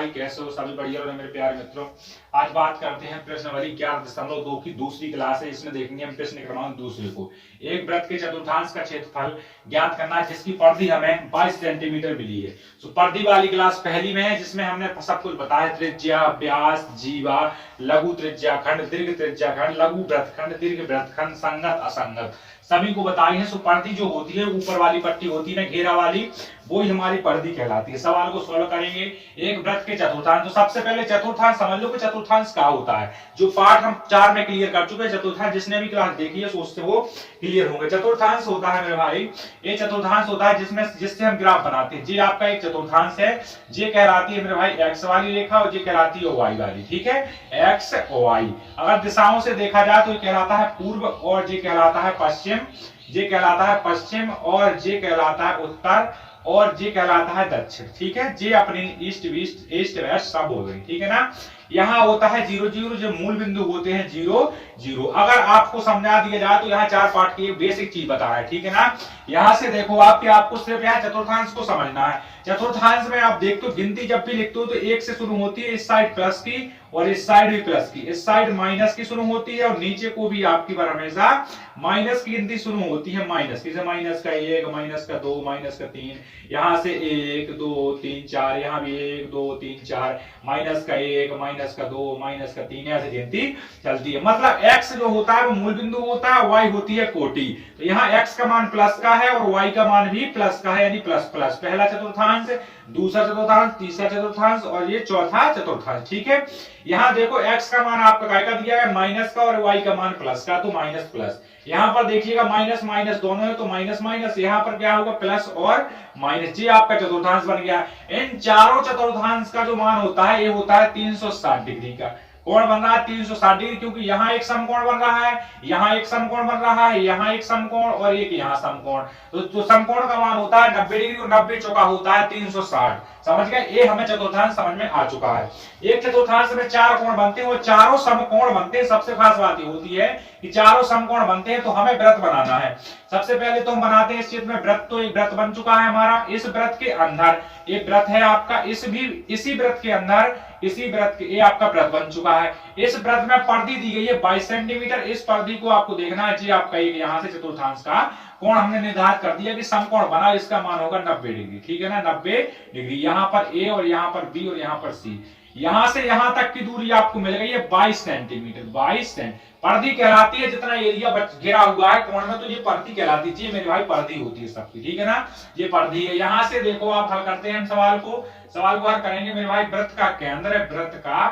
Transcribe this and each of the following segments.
भाई, कैसे हो? सभी बढ़िया रहो मेरे प्यारे मित्रों। आज बात करते हैं प्रश्नावली 11.2 की दूसरी क्लास है। इसमें देखेंगे हम प्रश्न क्रमांक दूसरे को। एक वृत्त के चतुर्थांश का क्षेत्रफल ज्ञात करना है, जिसकी परिधि हमें 22 सेंटीमीटर मिली है। तो परिधि वाली क्लास पहली में है, जिसमें हमने सब कुछ बताया, त्रिज्या, व्यास, जीवा, लघु त्रिज्या खंड, दीर्घ त्रिज्या खंड, लघु वृत्तखंड, दीर्घ वृत्तखंड, संगत असंगत सभी को बताई है। सो परिधि जो होती है, ऊपर वाली पट्टी होती है ना, घेरा वाली, वो ही हमारी परिधि कहलाती है। सवाल को सॉल्व करेंगे। एक वृत्त के चतुर्थांश, तो सबसे पहले चतुर्थांश समझ लो कि चतुर्थांश क्या होता है। जो पार्ट हम 4 में क्लियर कर चुके हैं, चतुर्थांश जिसने भी क्लास देखी है उससे वो क्लियर होंगे। चतुर्थांश होता है मेरे भाई, ये चतुर्थांश होता है जिसमें जिससे हम ग्राफ बनाते हैं। ये आपका एक चतुर्थांश है। ये कहलाती है मेरे भाई एक्स वाली रेखा, और ये कहलाती है वाई वाली। ठीक है, एक्स वाई। अगर दिशाओं से देखा जाए तो ये कहलाता है पूर्व, और ये कहलाता है पश्चिम, ये कहलाता है पश्चिम, और ये कहलाता है उत्तर, और ये कहलाता है दक्षिण। ठीक है, ये अपनी ईस्ट वेस्ट, ईस्ट वेस्ट सब हो गई। ठीक है ना। यहाँ होता है 0 0, जो मूल बिंदु होते हैं 0 0। अगर आपको समझा दिया जाए तो यहाँ 4 पार्ट की बेसिक चीज बताया है। ठीक है ना। यहाँ से देखो आपको सिर्फ यहाँ चतुर्थांश को समझना है। चतुर्थांश में आप देखते हो, गिनती जब भी लिखते हो तो 1 से शुरू होती है, इस साइड प्लस की और इस साइड भी प्लस की, इस साइड माइनस की शुरू होती है, और नीचे को भी आपकी बार हमेशा माइनस की गिनती शुरू होती है माइनस की। जैसे माइनस का 1, माइनस का 2, माइनस का 3, यहाँ से 1 2 3 4, यहाँ भी 1 2 3 4, माइनस का 1, माइनस का 2, माइनस का 3, ऐसे गिनती चलती है। मतलब x जो होता है वो मूल बिंदु होता है, y होती है कोटि। तो यहाँ x का मान प्लस का है और y का मान भी प्लस का है, यानी प्लस प्लस। पहला चतुर्थांश, दूसरा चतुर्थांश, तीसरा चतुर्थांश, और ये चौथा चतुर्थांश। ठीक है। यहाँ देखो x का मान आपका काय का दिया है, माइनस का, और y का मान प्लस का, तो माइनस प्लस। यहाँ पर देखिएगा माइनस माइनस दोनों है, तो माइनस माइनस, यहाँ पर क्या होगा, प्लस और माइनस। ये आपका चतुर्थांश बन गया। इन चारों चतुर्थांश का जो मान होता है, ये होता है 360 डिग्री का। कोण बन रहा है 360 डिग्री, क्योंकि यहाँ एक समकोण बन रहा है, यहाँ एक समकोण बन रहा है, यहाँ एक समकोण, और एक यहाँ समकोण। तो समकोण का मान होता है 90 डिग्री, और 90 चौका होता है 360। समझ गए? ये हमें चतुर्थांश समझ में आ चुका है। एक चतुर्थांश में 4 कोण बनते हैं, वो चारों समकोण बनते हैं। सबसे खास बात ये होती है कि चारों समकोण बनते हैं, तो हमें वृत्त बनाना है। सबसे पहले तो हम बनाते हैं इस चित्र में वृत्त। तो एक वृत्त बन चुका है हमारा। इस वृत्त के अंदर एक वृत्त है आपका, इसी वृत्त के अंदर, इसी वृत्त के, ये आपका वृत्त बन चुका है। इस वृत्त में परिधि दी गई है 22 सेंटीमीटर। इस परिधि को आपको देखना है। जी आपका एक यहाँ से चतुर्थांश का कोण हमने निर्धारित कर दिया कि समकोण बना, इसका मान होगा 90 डिग्री। ठीक है ना, 90 डिग्री। यहाँ पर ए, और यहाँ पर बी, और यहाँ पर सी। यहाँ से यहाँ तक की दूरी आपको मिल गई है 22 सेंटीमीटर। 22 सेंटीमीटर परिधि कहलाती है, जितना एरिया घेरा हुआ है कोण में, तो ये परिधि कहलाती है। मेरे भाई परिधि होती है सबकी। ठीक है ना, ये परिधि है। यहाँ से देखो आप हल करते हैं सवाल को हल करेंगे मेरे भाई। वृत्त का केंद्र है, वृत्त का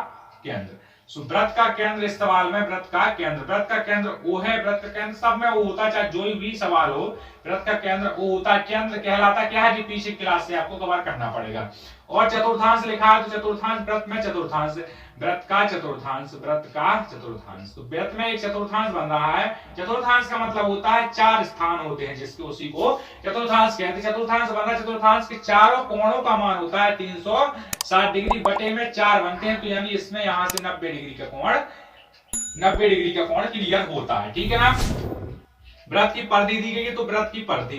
केंद्र। वृत्त का केंद्र, इस सवाल में वृत्त का केंद्र O है। वृत्त का केंद्र सब में O होता है, चाहे जो भी सवाल हो, वृत्त का केंद्र O होता है। केंद्र कहलाता क्या है, जो पीछे क्लास से आपको कवर करना पड़ेगा। और चतुर्थांश लिखा है, तो चतुर्थांश वृत्त में चतुर्थांश, वृत्त का चतुर्थांश, वृत्त का चतुर्थांश। तो वृत्त में एक चतुर्थांश बन रहा है। चतुर्थांश का मतलब होता है 4 स्थान होते हैं, जिसके उसी को चतुर्थांश कहते हैं। चतुर्थांश बन रहा है, चतुर्थांश के चारों कोणों का मान होता है 360 डिग्री, बटे में 4 बनते हैं, तो यानी इसमें यहाँ से 90 डिग्री का कोण, 90 डिग्री का कोण क्लियर होता है। ठीक है ना। वृत्त की परिधि दी गई है, तो वृत्त की परिधि,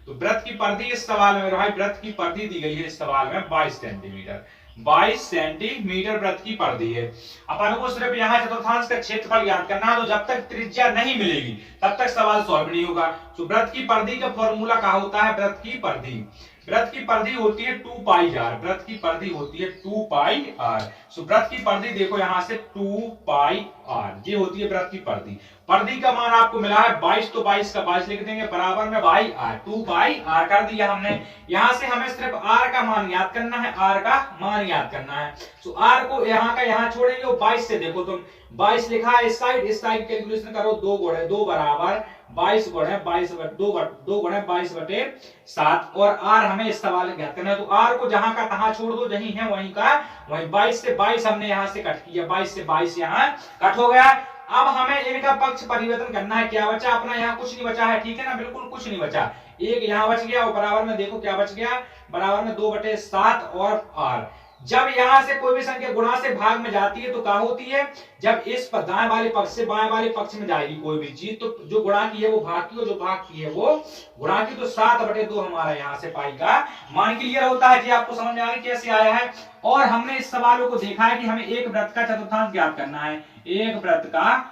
तो वृत्त की परिधि इस सवाल में भाई, वृत्त की परिधि दी गई है इस सवाल में 22 सेंटीमीटर। 22 सेंटीमीटर वृत्त की परिधि है। अपन को सिर्फ यहाँ चतुर्थांश का क्षेत्रफल ज्ञात करना है। तो जब तक त्रिज्या नहीं मिलेगी तब तक सवाल सॉल्व नहीं होगा। तो वृत्त की परिधि का फॉर्मूला क्या होता है, वृत्त की परिधि होती है 2 पाई r। वृत्त की परिधि होती है 2 पाई r। सो वृत्त की परिधि देखो यहाँ से 2 पाई r, ये होती है वृत्त की परिधि। परिधि का मान आपको मिला है 22, तो 22 का 22 लिख देंगे, बराबर में बाई r, 2 पाई r कर दिया हमने। यहाँ से हमें सिर्फ r का मान याद करना है, r का मान याद करना है। तो r को यहाँ का यहाँ छोड़ेंगे, और 22 से देखो तुम 22 लिखा है इस साइड कैलकुलेशन करो, 2 गुणे 2 बराबर 22 गुणे 22 2 गुणे 22 बटे 7, और r हमें इस सवाल में ज्ञात करना है। तो r को जहां का तहां छोड़ दो, जहीं है वहीं का वहीं। 22 से 22 हमने यहां से कट किया, 22 से 22 यहां कट हो गया। अब हमें इनका पक्ष परिवर्तन करना है। क्या बचा अपना, यहाँ कुछ नहीं बचा है। ठीक है ना, बिल्कुल कुछ नहीं बचा। एक यहाँ बच गया, और बराबर में देखो क्या बच गया, बराबर में 2 बटे 7 और r। जब यहां से कोई भी संख्या गुणा से भाग में जाती है तो क्या होती है, जब इस पर दाएं वाले पक्ष से बाएं वाले पक्ष में जाएगी कोई भी चीज, तो जो गुणा की है वो भाग की, और जो भाग की है वो गुणा की। तो 7/2 हमारा यहाँ से पाई का मान क्लियर होता है जी। आपको समझ में आ गया कैसे आया है। और हमने इस सवालों को देखा है कि हमें एक वृत्त का चतुर्थांश ज्ञात करना है। एक वृत्त का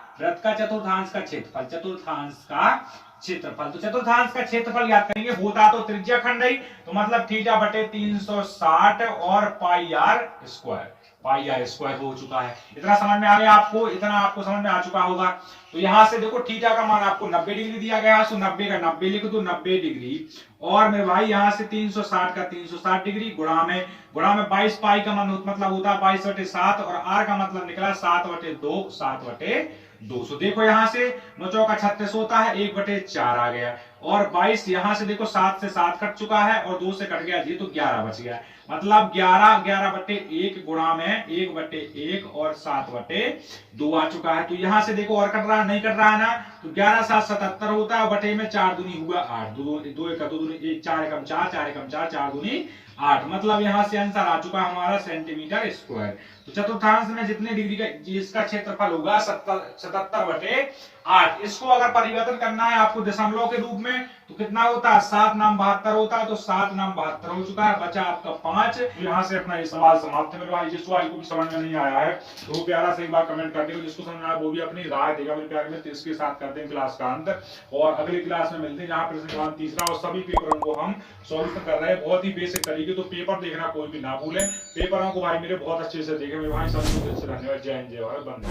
चतुर्थांश का क्षेत्रफल, चतुर्थांश का क्षेत्रफल, तो चतुर्थांश का क्षेत्रफल ज्ञात करेंगे। होता तो त्रिज्या खंड ही, तो मतलब θ/360 और पाई r² हो चुका है। इतना समझ में आ गया आपको, इतना आपको समझ में आ चुका होगा। तो यहां से देखो थीटा का मान आपको 90 डिग्री दिया गया है, तो 90 का 90 लिख दो, 90 डिग्री। और मेरे भाई यहां से 360 का 360 डिग्री गुणा में 22 पाई का मतलब होता है 22/7, और आर का मतलब निकला 7/2, 7/2। सो देखो यहां से 9 चौका 36 होता है, 1/4 आ गया। और 22 यहां से देखो 7 से 7 कट चुका है, और 2 से कट गया जी, तो 11 बच गया। मतलब 11/1 गुणा में 1/1 और 7/2 आ चुका है। तो यहां से देखो और कट रहा है, नहीं कट रहा है ना, तो 11 7 77 होता है, बटे में 4 दूनी हुआ 8, 2 1 2 दूनी 4 एकम 4, 4 एकम 4, 4 दूनी 8। मतलब यहां से आंसर आ चुका हमारा सेंटीमीटर स्क्वायर। तो चतुर्थांश में जितने डिग्री का इसका क्षेत्रफल होगा 77/8। इसको अगर परिवर्तन करना है आपको दशमलव के रूप में, तो कितना होता है, 7 नाम 72 होता है। तो 7 नाम 72 हो चुका है, बचा आपका 5। यहाँ से अपना ये सवाल समाप्त है। भाई जिस सवाल को भी समझ में नहीं आया है तो वो प्यारा से एक बार कमेंट कर देगा, जिसको समझ में आया वो भी अपनी राय देगा मेरे प्यारे मित्र। इसके साथ करते हैं क्लास का अंत, और अगली क्लास में मिलते हैं जहाँ प्रश्न तीसरा और सभी पेपरों को हम सॉल्व कर रहे हैं बहुत ही बेसिक तरीके। तो पेपर देखना कोई भी ना भूलें, पेपरों को भाई मेरे बहुत अच्छे से देखें मेरे भाई। सभी को दिल से धन्यवाद। जय हिंद, जय भारत, वंदे।